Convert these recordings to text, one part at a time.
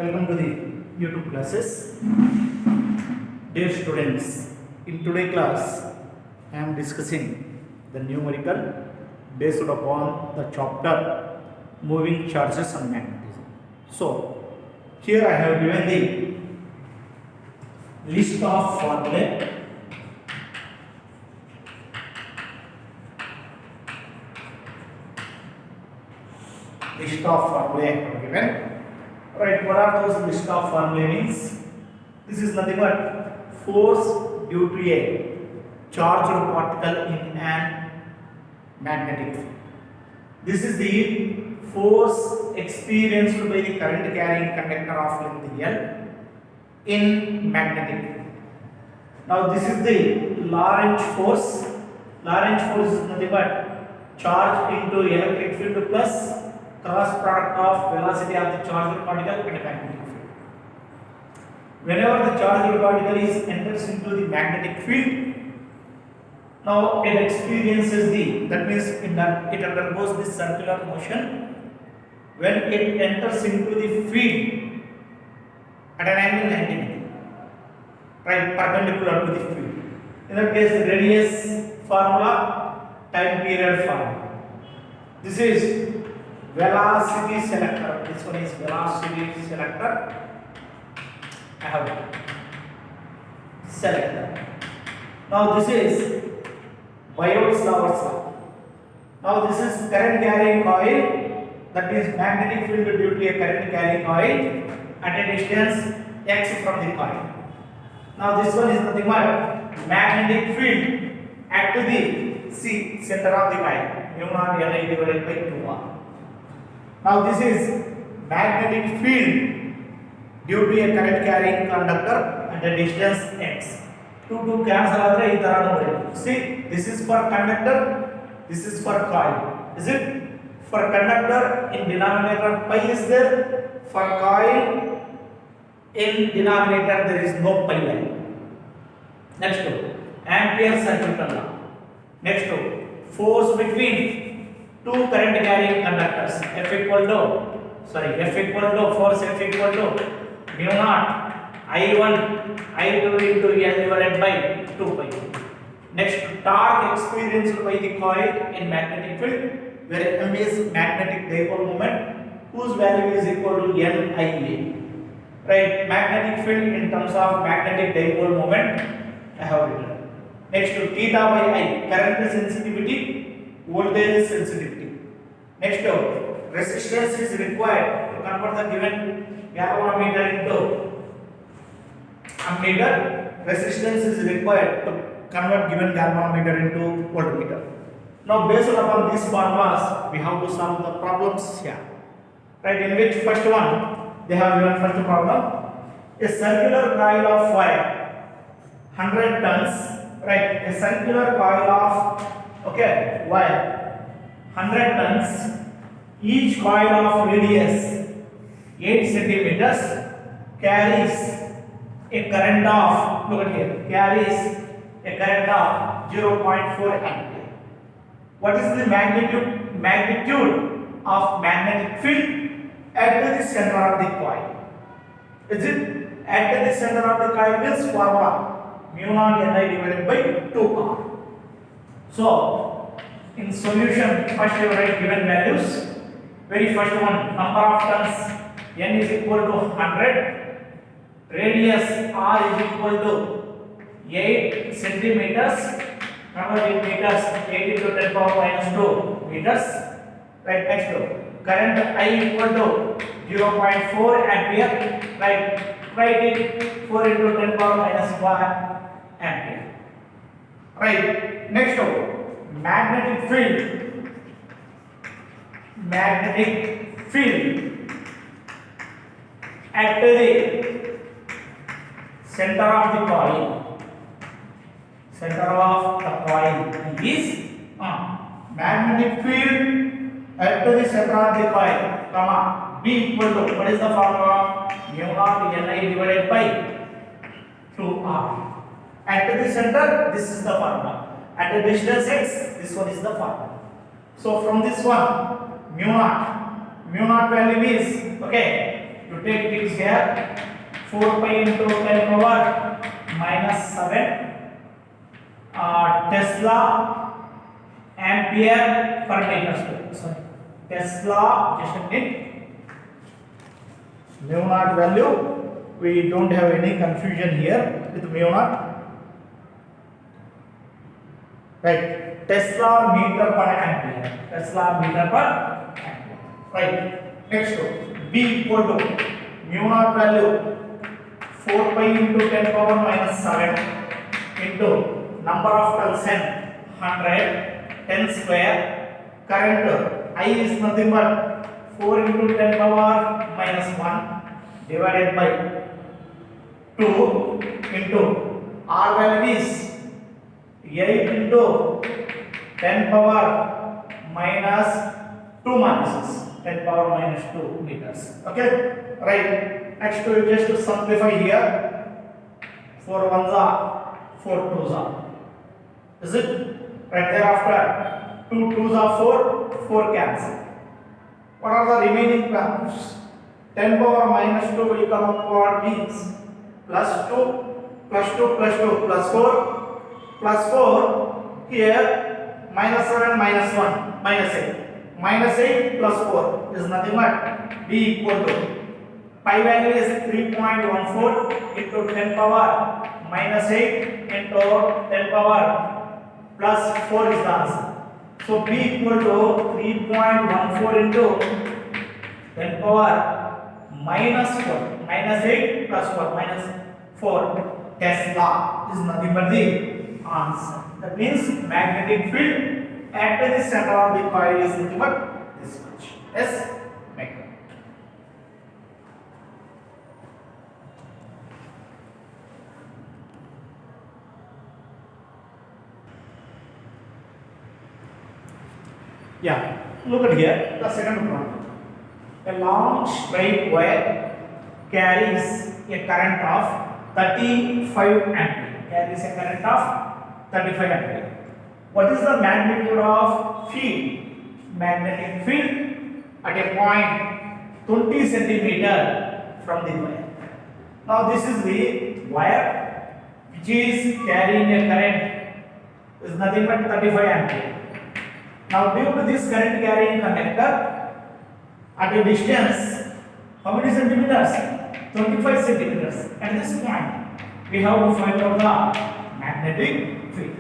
Welcome to the YouTube classes. Dear students, in today's class, I am discussing the numerical based upon the chapter moving charges and magnetism. So, here I have given the list of formulae. List of formulae I have given. Right, what are those list of formulae means? This is nothing but force due to a charged particle in an magnetic field. This is the force experienced by the current carrying conductor of length L in magnetic field. Now this is the Lorentz force. Lorentz force is nothing but charge into electric field plus cross product of velocity of the charged particle and magnetic field. Whenever the charged particle enters into the magnetic field, now it experiences that means it undergoes this circular motion. When it enters into the field at an angle 90 degree, right, perpendicular to the field. In that case, the radius formula, time period formula. This is velocity selector. This one is velocity selector. I have selector. Now this is Biott's law. Now this is current carrying coil. That is magnetic field due to a current carrying coil at a distance x from the coil. Now this one is nothing but magnetic field at the center of the coil. mu0 Li divided by 2r. Now this is magnetic field due to a current carrying conductor at a distance x. 2 cancel ಆದರೆ ಈ ತರ ನೋಡಿ. See, this is for conductor, this is for coil. Is it? For conductor in denominator pi is there. For coil in denominator there is no pi value. Next to ampere circuit law. Next to force between two current carrying conductors. F equal to force F equal to mu0 I1 I2 into L divided by 2 pi. Next, torque experienced by the coil in magnetic field, where M is magnetic dipole moment, whose value is equal to Nia. Right, magnetic field in terms of magnetic dipole moment, I have written. Next, to theta by I, current sensitivity, voltage sensitivity. Next, resistance is required to convert the given galvanometer into ammeter. Resistance is required to convert given galvanometer into voltmeter. Now based upon these formulas we have to solve the problems here, right, in which first one they have given first problem, a circular coil of wire 100 tons, right, a circular coil of wire 100 tons, each coil of radius 8 centimeters carries a current of, look at here, carries a current of 0.4 ampere. What is the magnitude of magnetic field at the center of the coil? Is it at the center of the coil is formula mu0 Ni divided by 2r. So in solution, first you write given values. Very first one, number of turns n is equal to 100, radius r is equal to 8 centimeters, convert in meters, 8 into 10 power minus 2 meters. Right, next to current I equal to 0.4 ampere. Right, write it 4 into 10 power minus 1 ampere. Right, next to magnetic field at the center of the coil is magnetic field at the center of the coil, comma, B equal to, what is the formula? mu0 Ni divided by 2r. At the center, this is the formula. At the distance x, this one is the formula. So from this one, mu0 value is You take this here. 4 pi into 10 power minus 7 Tesla ampere per meter square. Sorry, Tesla, just a minute. Mu naught value, we don't have any confusion here with mu naught. Right, Tesla meter per ampere. Tesla meter per ampere. Right. Next one, B equal to mu naught value 4 pi into 10 power minus 7 into number of turns 100 10 square. Current I is nothing but 4 into 10 power minus 1 divided by 2 into R value is 8 into 10 power minus 2 minus 10 power minus 2 meters. Okay, right. Next we just to simplify here. 4 ones are 4 twos are. Is it? Right, thereafter 2 twos are 4, 4 cancel. What are the remaining terms? 10 power minus 2 will come upward means plus 2 plus 2 plus 2 plus 4 plus 4 here minus 7 minus 1 minus 8. Minus 8 plus 4 is nothing but B equal to pi value is 3.14 into 10 power minus 8 into 10 power plus 4 is the answer. So B equal to 3.14 into 10 power minus 4 minus 8 plus 4 minus 4 Tesla is nothing but the answer. That means magnetic field at the center of the coil is nothing but this much. Yes, make it. Yeah, look at here, the second problem. A long straight wire carries a current of 35 ampere. Carries a current of 35 ampere. What is the magnitude of field? Magnetic field at a point 20 centimeter from the wire. Now this is the wire which is carrying a current is nothing but 35 ampere. Now due to this current carrying conductor at a distance, how many centimeters? 25 centimeters. At this point, we have to find out the magnetic field.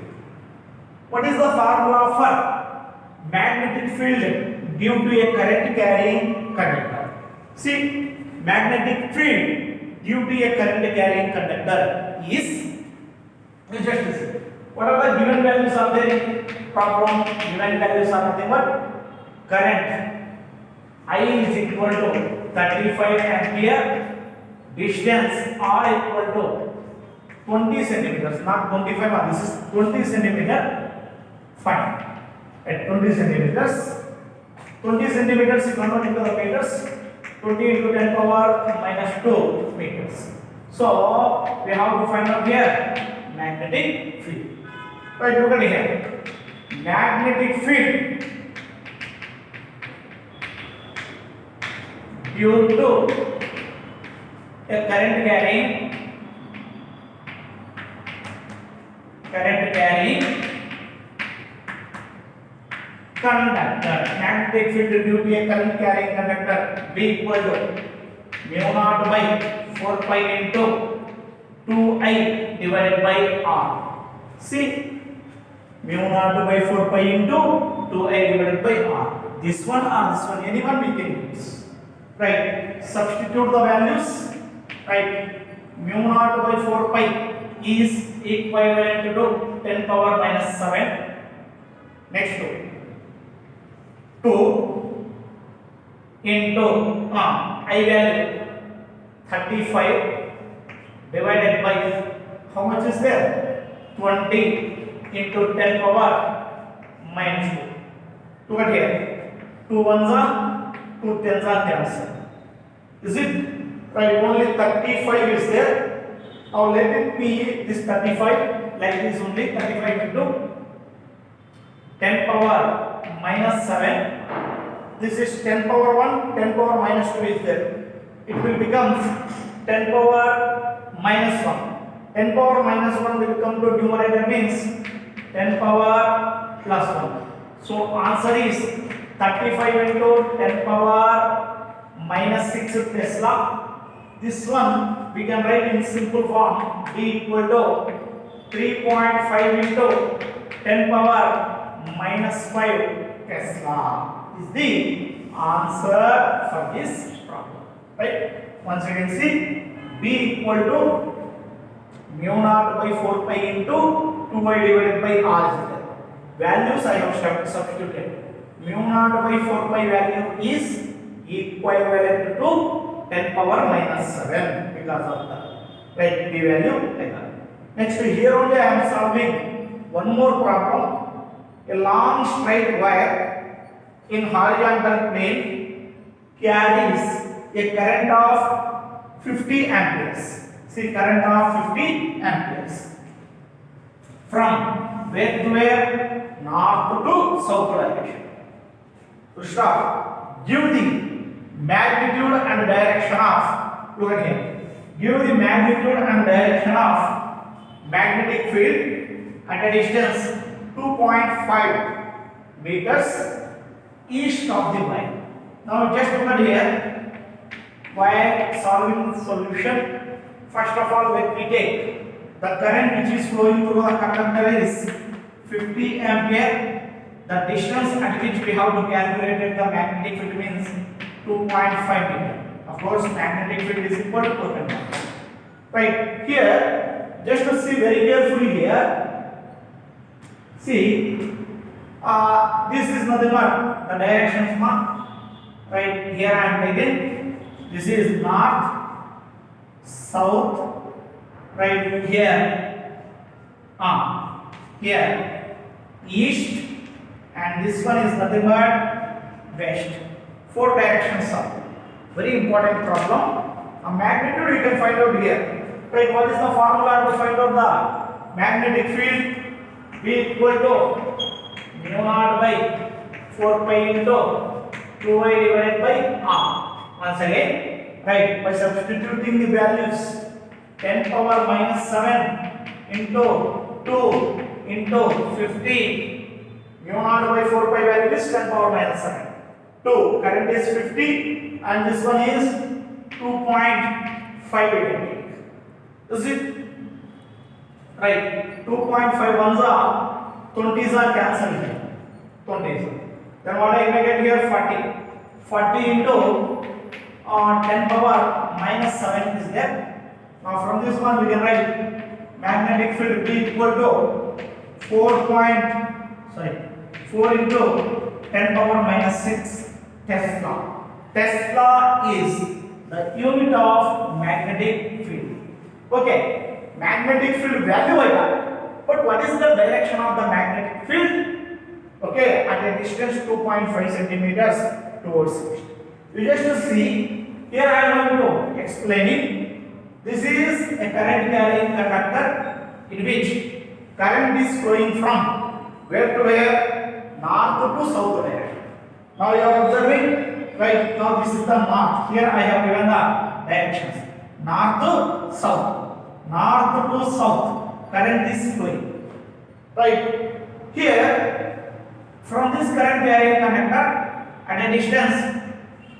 What is the formula for magnetic field due to a current carrying conductor? See, magnetic field due to a current carrying conductor is, you just listen. What are the given values are there in problem? Given values are nothing but current I is equal to 35 ampere, distance R equal to 20 centimeters, not 25, this is 20 centimeter. Fine. At 20 centimeters, 20 centimeters you convert into the meters, 20 into 10 power minus 2 meters. So we have to find out here magnetic field. Right, look at here. Magnetic field due to a current carrying conductor. Magnetic field due to a current carrying conductor B equal to mu naught by 4 pi into 2I divided by R. See, mu naught by 4 pi into 2I divided by R. This one or this one, anyone we can use. Right, substitute the values. Right, mu naught by 4 pi is equivalent to 10 power minus 7. Next to 2 into I value 35 divided by how much is there? 20 into 10 power minus 2. Look at here. 2 ones are 2 tens are cancelled. Is it? Right, only 35 is there. Now let it be this 35 like this only, 35 into 10 power minus 7. This is 10 power 1, 10 power minus 2 is there. it will become 10 power minus 1. 10 power minus 1 will come to numerator means 10 power plus 1. So answer is 35 into 10 power minus 6 Tesla. This one we can write in simple form, D equal to 3.5 into 10 power minus 5 Tesla is the answer for this problem. Right? Once again see, B equal to mu naught by 4 pi into 2y divided by r is there. Values I have substituted. Mu naught by 4 pi value is equivalent to 10 power minus 7 because of the right b value like that. Next here only I am solving one more problem. A long straight wire in horizontal plane carries a current of 50 amperes. See, current of 50 amperes from where to where? North to south direction. To start, give the magnitude and direction of, look at here, give the magnitude and direction of magnetic field at a distance 2.5 meters east of the wire. Now just look at here, while solving the solution, first of all let me take the current which is flowing through the conductor is 50 ampere. The distance at which we have to calculate the magnetic field means 2.5 meter. Of course magnetic field is equal to potential. Right, here just to see very carefully here, see this is nothing but the directions mark. Right, here I am taking, this is north, south, right here, here east, and this one is nothing but west. 4 directions are very important problem. A magnitude you can find out here. Right, what is the formula to find out the magnetic field? B equal to mu naught by 4 pi into 2y divided by r. Once again, right, by substituting the values 10 power minus 7 into 2 into 15, mu naught by 4 pi value is 10 power minus 7. 2, current is 50 and this one is 2.588. Is it? Right, 2.5 ones are 20s are cancelled here. 20s. Then what I may get here? 40. 40 into 10 power minus 7 is there. Now from this one we can write magnetic field B equal to 4 into 10 power minus 6 Tesla. Tesla is the unit of magnetic field. Okay, magnetic field value I got, but what is the direction of the magnetic field? Okay, at a distance 2.5 centimeters towards east. You just see, here I am going to explain it. This is a current carrying conductor in which current is flowing from where to where? North to south direction. Now you are observing, right? Now this is the north. Here I have given the directions. North to south. North to south. Current is flowing. Right? Here, from this current carrying conductor at a distance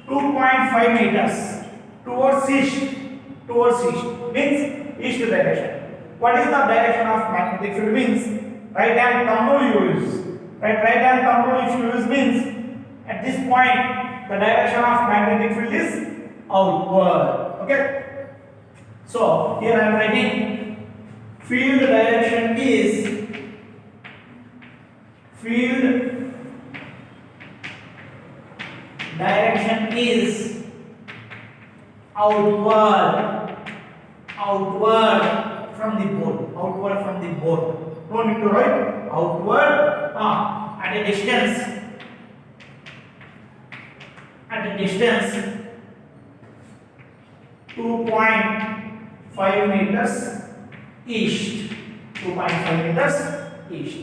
2.5 meters towards east. Towards east means east direction. What is the direction of magnetic field means? Right hand thumb rule you use. Right hand thumb rule if you use means at this point the direction of magnetic field is outward. Okay. So here I am writing field direction is outward from the board. No need to write outward at a distance 2.5 meters east. 2.5 meters east.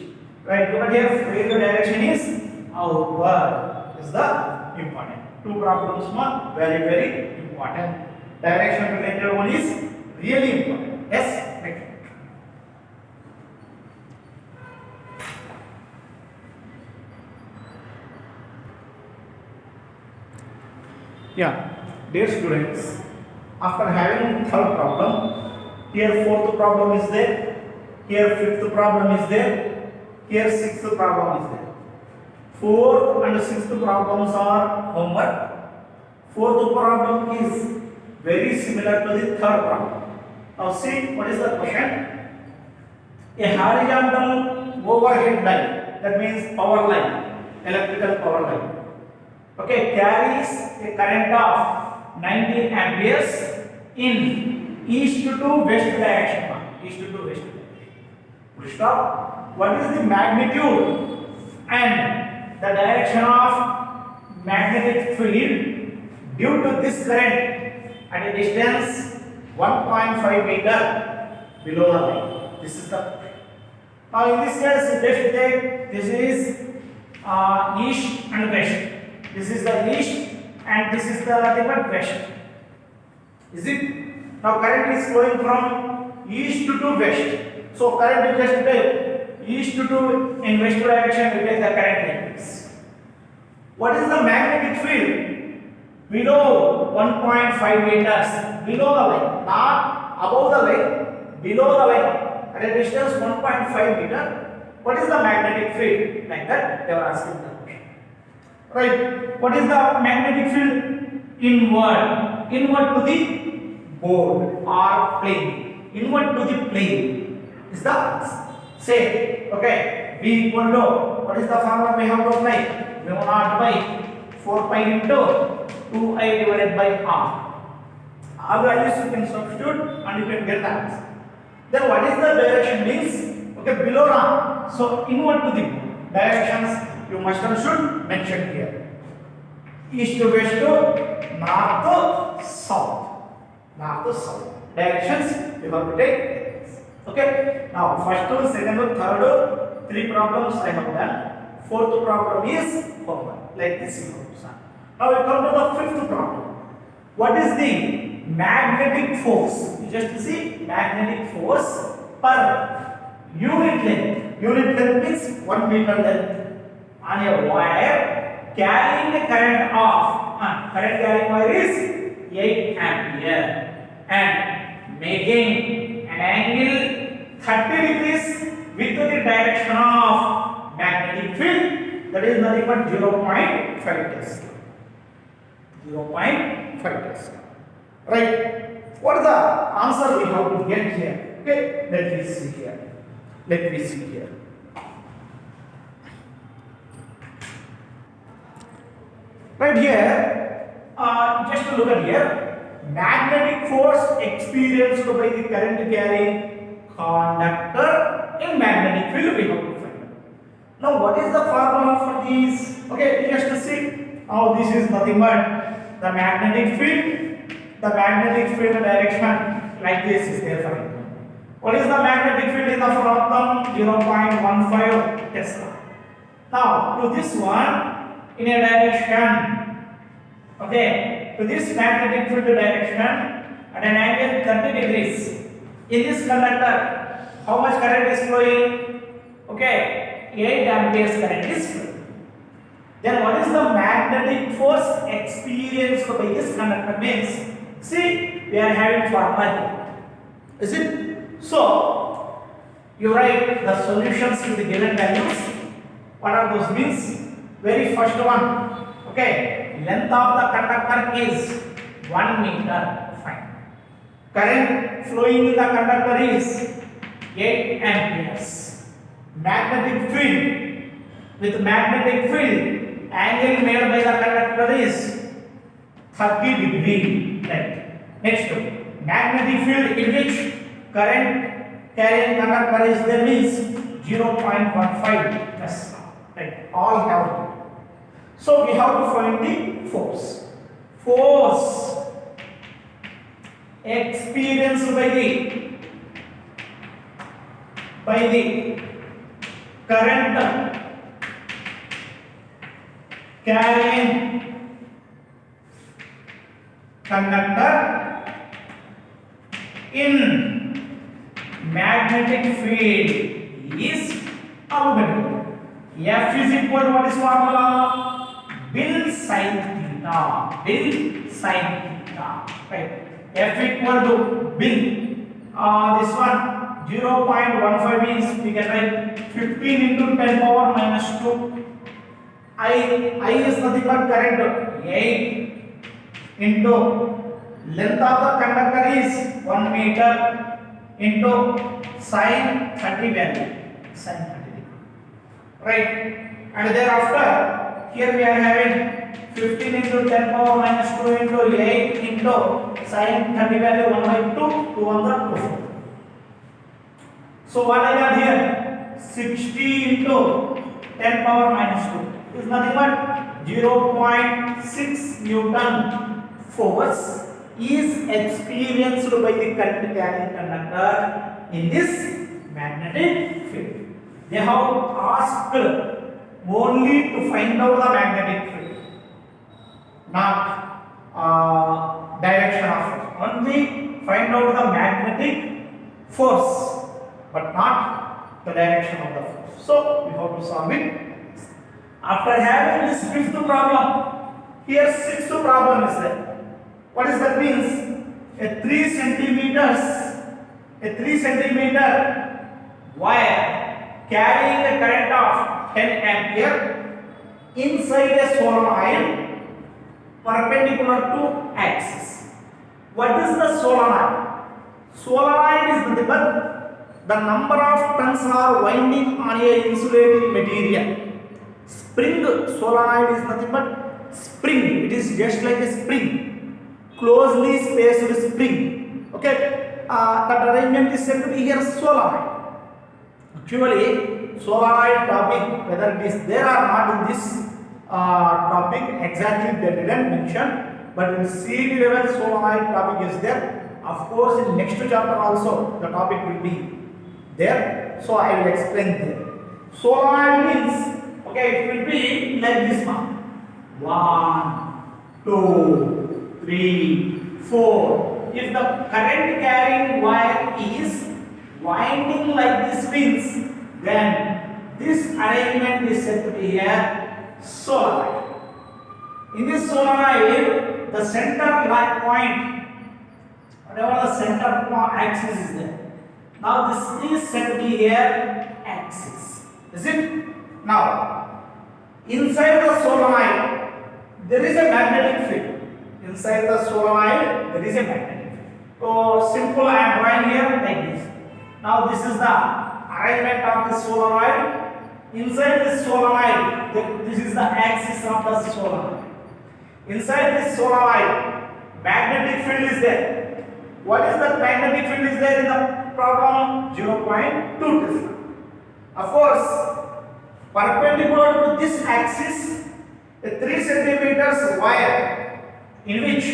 Right, look at here, where the direction is outward is the important. Two problems are very important. Direction related one is really important. Yes, next. Yeah, dear students, after having third problem, here fourth problem is there, here fifth problem is there, here sixth problem is there. Fourth and sixth problems are homework. Fourth problem is very similar to the third problem. Now see what is the question. A horizontal overhead line, that means power line, electrical power line. Okay, carries a current of 19 amperes in east to west direction. East to west direction. Full stop. What is the magnitude and the direction of magnetic field due to this current at a distance 1.5 meter below the line? This is the. Now in this case, just take this is east and west. This is the east and this is the different west. Is it? Now current is flowing from east to west. So current is just take east to in west direction, we take the current like this. What is the magnetic field? Below 1.5 meters, below the line, not above the line, below the line, at a distance 1.5 meter. What is the magnetic field? Like that, they are asking the question. Right. What is the magnetic field? Inward. Inward to the board or plane. Inward to the plane is the answer. Say, okay, B equal to, what is the formula we have to apply? Mu naught by 4 pi into 2I divided by R. All values you can substitute and you can get the answer. Then what is the direction means? Okay, below now. So inward to the directions you must and should mention here. East to west to north to south. North to south. Directions you have to take. Okay. Now first, second, third, three problems I have done. Fourth problem is homework. Like this. Now we come to the fifth problem. What is the magnetic force? You just see magnetic force per unit length. Unit length means 1 meter length on a wire carrying the current of current carrying wire is 8 ampere and making an angle 30 degrees with the direction of magnetic field, that is nothing but 0.5 Tesla. 0.5 Tesla. Right. What is the answer we have to get here? Okay, let me see here. Let me see here. Right here, just look at here. Magnetic force experienced by the current carrying conductor in magnetic field we have to find. Now, what is the formula for these? Okay, just see. Now, this is nothing but the magnetic field. The magnetic field direction like this is there for you. What is the magnetic field in the problem? 0.15 Tesla. Now, to this one, in a direction, okay, to this magnetic field direction at an angle 30 degrees. In this conductor, how much current is flowing? Okay, 8 amperes current is flowing. Then what is the magnetic force experienced by this conductor means? See, we are having formula here. Is it? So, you write the solutions to the given values. What are those means? Very first one, okay, length of the conductor is 1 meter, fine. Current flowing in the conductor is 8 amperes. Magnetic field, with magnetic field, angle made by the conductor is 30 degree. Right. Next, magnetic field in which current carrying conductor is there means 0.15 Tesla. Right. All have it. So we have to find the force. Force experienced by the current carrying conductor in magnetic field is aluminum. F is equal to what is formula? Bill sin theta. Bill sin theta. Right. F equal to Bill. This one 0.15 means we can write 15 into 10 power minus 2. I is nothing but current. 8 into length of the conductor is 1 meter into sin 30 value. Sin 30. Right, and thereafter here we are having 15 into 10 power minus 2 into 8 into sin 30 value 1 by 2, 2 on the 2. So what I got here? 60 into 10 power minus 2 is nothing but 0.6 Newton force is experienced by the current carrying conductor in this magnetic field. They have asked only to find out the magnetic field, not direction of it. Only find out the magnetic force, but not the direction of the force. So we have to solve it. After having this fifth problem, here sixth problem is there. What does that means? A 3 centimeter wire carrying a current of 10 ampere inside a solenoid perpendicular to axis. What is the solenoid? Solenoid is nothing but the number of turns are winding on a insulating material. Spring solenoid is nothing but spring. It is just like a spring, closely spaced spring. Okay, that arrangement is said to be here solenoid. Actually, solenoid topic, whether it is there or not in this topic, exactly they didn't mention, but in CD level solenoid topic is there. Of course, in next chapter also the topic will be there. So I will explain there. Solenoid means, okay, it will be like this one. 1, 2, 3, 4. If the current carrying wire is winding like this means, then this arrangement is said to be here solenoid. In this solenoid, the center like point, whatever the center axis is there. Now this is said to be here axis. Is it? Now, inside the solenoid, there is a magnetic field. Inside the solenoid, there is a magnetic field. So simple, I am drawing here like this. Now this is the arrangement of the solenoid. Inside this solenoid, this is the axis of the solenoid. Inside this solenoid, magnetic field is there. What is the magnetic field is there in the problem? 0.2 Tesla. Of course, perpendicular to this axis, a 3 centimeters wire in which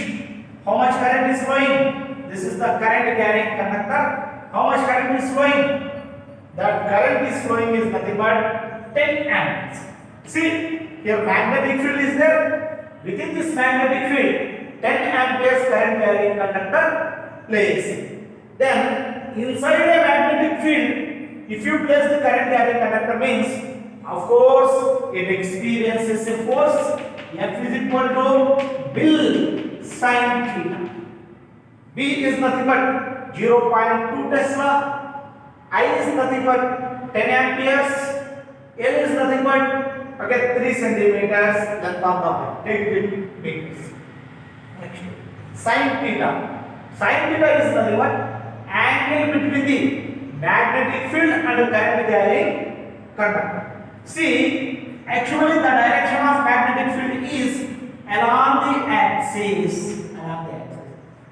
how much current is flowing? This is the current carrying conductor. How much current is flowing? That current is flowing is nothing but 10 amps. See, here magnetic field is there. Within this magnetic field, 10 amperes current carrying conductor plays. Then, inside a magnetic field, if you place the current carrying conductor means, of course, it experiences a force. F is equal to Bill sin theta. B is nothing but 0.2 Tesla. I is nothing but 10 amperes. L is nothing but 3 centimeters length of the wire. Take it in meters. Next, sin theta. Sin theta is nothing but angle between the magnetic field and the current carrying conductor. See, actually the direction of magnetic field is along the axis.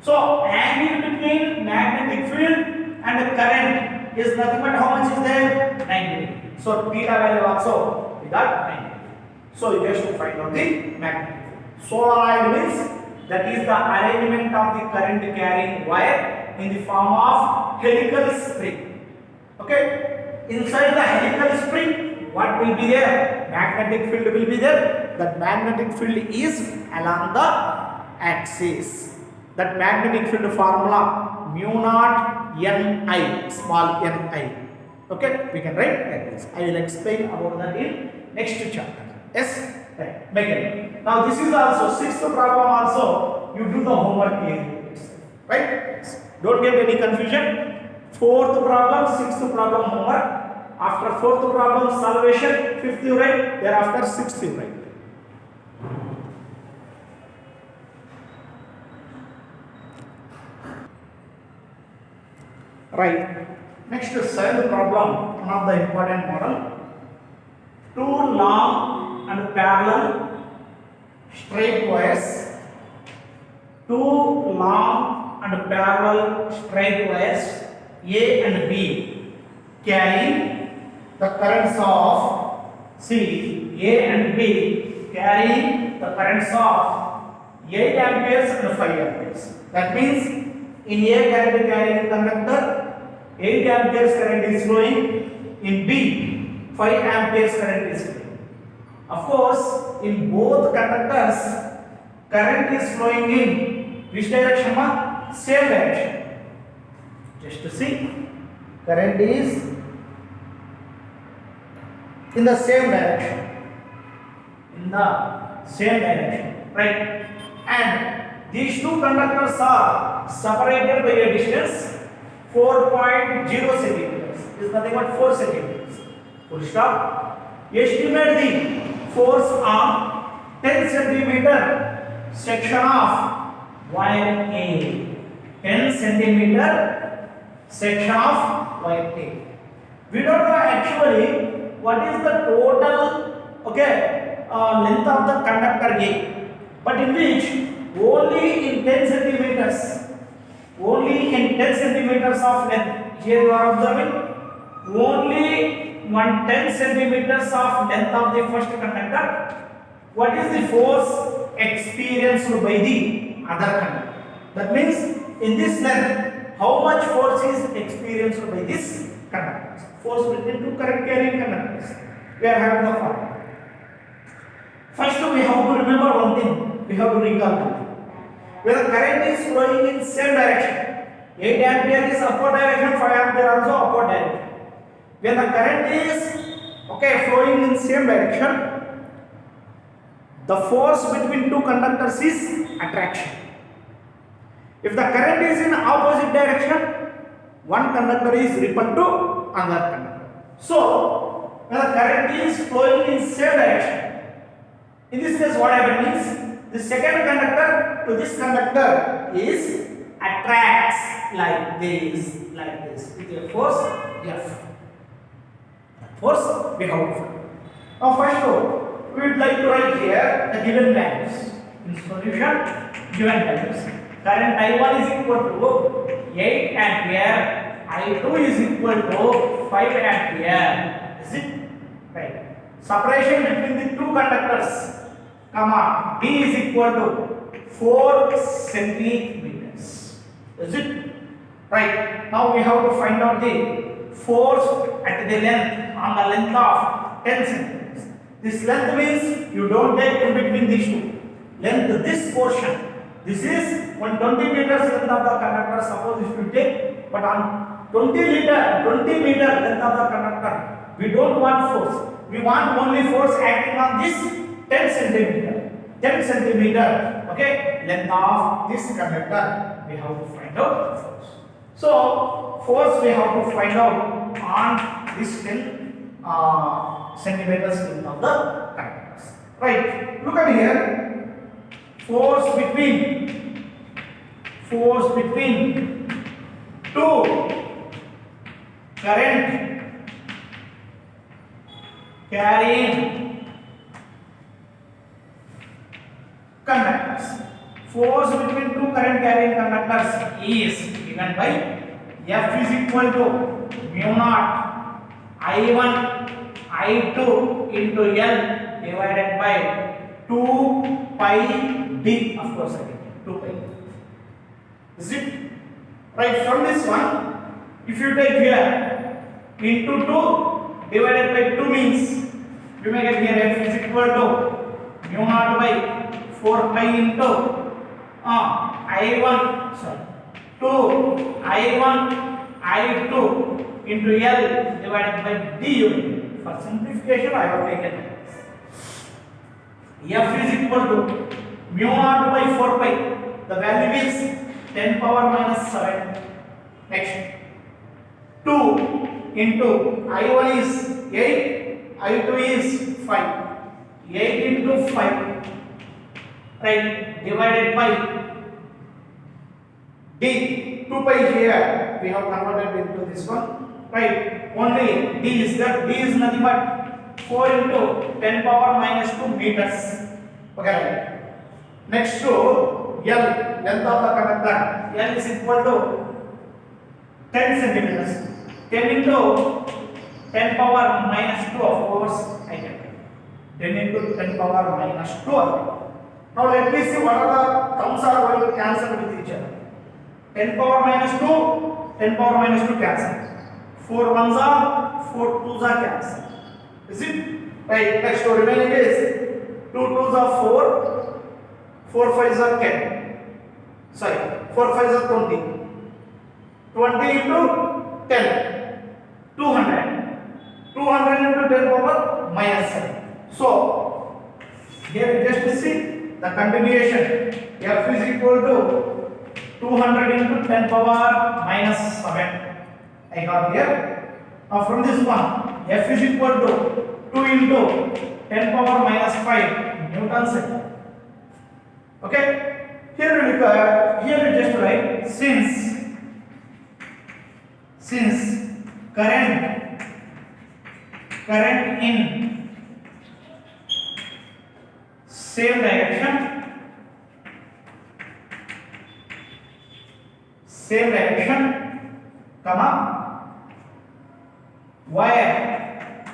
So, angle between magnetic field and the current is nothing but how much is there? 90 degree. So, theta value also we got 90 degree. So, you just to find out the magnetic field. Solenoid means that is the arrangement of the current carrying wire in the form of helical spring. Okay? Inside the helical spring, what will be there? Magnetic field will be there. That magnetic field is along the axis. That magnetic field formula mu naught Ni, small Ni. Okay, we can write like this. I will explain about that in next chapter. Yes, right. Begin. Now this is also sixth problem. Also, you do the homework here, right? Don't get any confusion. Fourth problem, sixth problem homework. After fourth problem solvation, fifth you write. Thereafter sixth you write. Right. Next seventh problem, one of the important model. Two long and parallel straight wires. Two long and parallel straight wires A and B carrying the currents of A and B carrying the currents of 8 amperes and 5 amperes. That means in A current carrying conductor 8 amperes current is flowing, in B 5 amperes current is flowing. Of course, in both conductors current is flowing in which direction? Same direction. Just to see, current is in the same direction. In the same direction, right? And these two conductors are separated by a distance 4.0 centimeters. This is nothing but 4 centimeters. Full stop. Estimate the force on 10 centimeter section of wire A. 10 centimeter section of wire A. We don't know actually what is the total length of the conductor A, but in which only in 10 centimeters. Only in 10 centimeters of length. Here you are observing only 10 centimeters of length of the first conductor. What is the force experienced by the other conductor? That means in this length, how much force is experienced by this conductor? Force between two current carrying conductors. We are having the formula. First, we have to remember one thing. We have to recall one thing. Where the current is flowing in same direction, 8 ampere is upward direction, 5 ampere also upward direction. When the current is flowing in same direction, the force between two conductors is attraction. If the current is in opposite direction, one conductor is repelled to another conductor. So when the current is flowing in same direction, in this case what happens means the second conductor to this conductor is attracts like this with a force F. Force we have to find. Now first we would like to write here the given values. In solution, given values. Current I1 is equal to 8 ampere, I2 is equal to 5 ampere. Is it right? Separation between the two conductors, comma, B is equal to 4 centimeters. Is it right? Now we have to find out the force at the length, on the length of 10 centimeters. This length means you don't take in between these two. Length, this portion. This is 120 meters length of the conductor. Suppose if you take, but on 20 meter length of the conductor, we don't want force. We want only force acting on this 10 centimeter. 10 centimeter, length of this conductor. We have to find out force. So force we have to find out on this 10 centimeters length of the conductors. Right. Look at here. Force between two current carrying conductors. Force between two current carrying conductors is given by F is equal to mu naught I1 I2 into L divided by 2 pi D, of course again 2 pi. Is it right? From this one, if you take here into 2 divided by 2 means you may get here F is equal to mu naught by 4 pi into I1 2 I1 I2 into L divided by d unit. For simplification I have taken this. F is equal to mu naught by 4 pi. The value is 10 power minus 7. Next 2 into I1 is 8, I2 is 5. 8 into 5, right, divided by d. 2 pi here we have converted into this one, right. Only d is there. D is nothing but 4 into 10 power minus 2 meters. Okay, right. Next to L, length of the conductor, L is equal to 10 centimeters. 10 into 10 power minus 2, of course I can 10 into 10 power minus 12. Now let me see what are the terms are going to cancel with each other. 10 power minus 2, 10 power minus 2 cancel. 4 ones are, 4 twos are cancel. Is it? Right. Next to remaining is 2 twos are 4, 4 fives are 10. Sorry, 4 fives are 20. 20 into 10, 200. 200 into 10 power minus 7. So here just see the continuation. F is equal to 200 into 10 power minus 7. I got here. Now from this one, F is equal to 2 into 10 power minus 5 Newton. Okay. Here we look at, here we just write since current in same direction comma where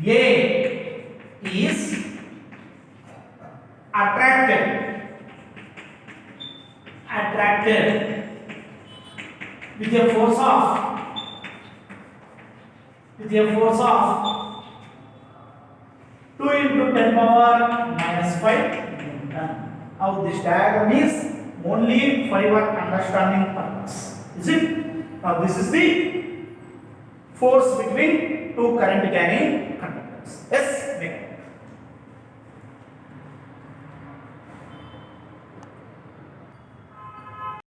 A is attracted with a force of 2 into 10 power minus 5 Newton. Now this diagram is only for your understanding purpose. Is it? Now this is the force between two current carrying conductors. Yes.